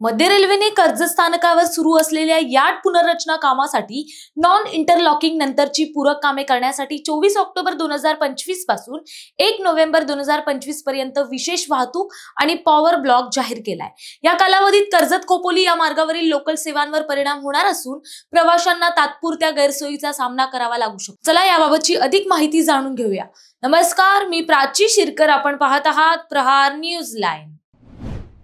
मध्य रेल्वेने कर्जत स्थानकावर सुरू असलेल्या यार्ड पुनर्रचना कामासाठी नॉन इंटरलॉकिंग नंतरची पूरक कामे करण्यासाठी 24 ऑक्टोबर 2025 पासून 1 नोव्हेंबर 2025 पर्यंत विशेष वाहतूक आणि पॉवर ब्लॉक जाहीर केलाय। या कालावधीत कर्जत खोपोली या मार्गावरील लोकल सेवांवर परिणाम होणार असून प्रवाशांना तात्पुरत्या गैरसोयीचा सामना करावा लागू शकतो। चला याबाबतची अधिक माहिती जाणून घेऊया। नमस्कार, मी प्राची शिरकर, आपण पाहत आहात प्रहार न्यूज लाईन।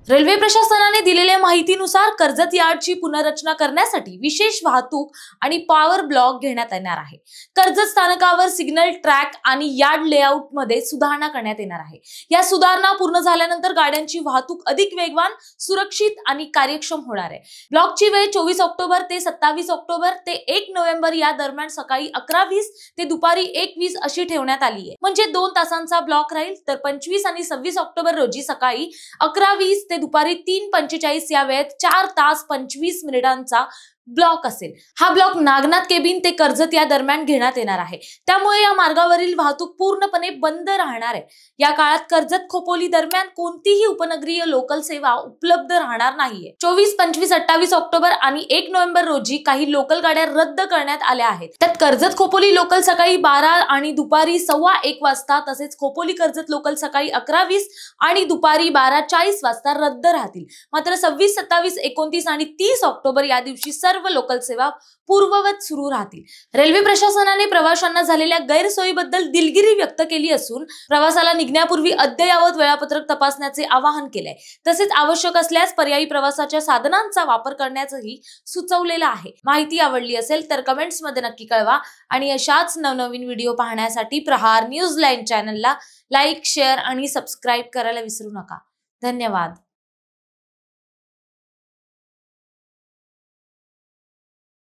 रेल्वे प्रशासनाने दिलेल्या माहितीनुसार कर्जत यार्डची पुनर्रचना करण्यासाठी विशेष वाहतूक आणि पॉवर ब्लॉक घेण्यात येणार आहे। कर्जत स्थानकावर सिग्नल ट्रॅक आणि यार्ड लेआउट मध्ये सुधारणा करण्यात येणार आहे। या सुधारणा पूर्ण झाल्यानंतर गाड्यांची वाहतूक अधिक वेगवान, सुरक्षित आणि कार्यक्षम होणार आहे। ब्लॉकची वेळ 24 ऑक्टोबर ते 27 ऑक्टोबर ते 1 नोव्हेंबर या दरम्यान सकाळी 11:20 ते दुपारी 1:20 अशी ठेवण्यात आली आहे। म्हणजे 2 तासांचा ब्लॉक राहील। तर 25 आणि 26 ऑक्टोबर रोजी सकाळी 11:20 ते दुपारी 3:45 या वेळेत 4 तास 25 मिनिटांचा ब्लॉक असेल। हा ब्लॉक नागनाथ केबिन ते कर्जत या दरम्यान घेण्यात येणार आहे। त्यामुळे या मार्गावरील वाहतूक पूर्णपणे बंद राहणार आहे। या काळात कर्जत खोपोली दरम्यान कोणतीही उपनगरीय लोकल सेवा उपलब्ध राहणार नाहीये। 24, 25, 28 ऑक्टोबर आणि 1 नोव्हेंबर रोजी काही लोकल गाड्या रद्द करण्यात आल्या आहेत। त्यात कर्जत खोपोली लोकल सकाळी 12 आणि दुपारी 1:15 वाजता, तसेच खोपोली कर्जत लोकल सकाळी 11:20 आणि दुपारी 12:40 वाजता रद्द राहतील। मात्र 26, 27, 29 आणि 30 ऑक्टोबर या दिवशी सर्व लोकल सेवा पूर्ववत सुरू राहतील। रेल्वे प्रशासनाने प्रवाशांना झालेल्या गैरसोयीबद्दल दिलगिरी व्यक्त केली असून प्रवासाला निघण्यापूर्वी अद्ययावत वेळापत्रक तपासण्याचे आवाहन केले। तसेच आवश्यक असल्यास पर्यायी प्रवासाच्या साधनांचा वापर करण्याचंही सुचवलेलं आहे। माहिती आवडली असेल तर कमेंट्स मध्ये नक्की कळवा आणि अशाच नवनवीन व्हिडिओ पाहण्यासाठी प्रहार न्यूज लाईन चॅनलला लाईक, शेअर आणि सबस्क्राईब करायला विसरू नका। धन्यवाद।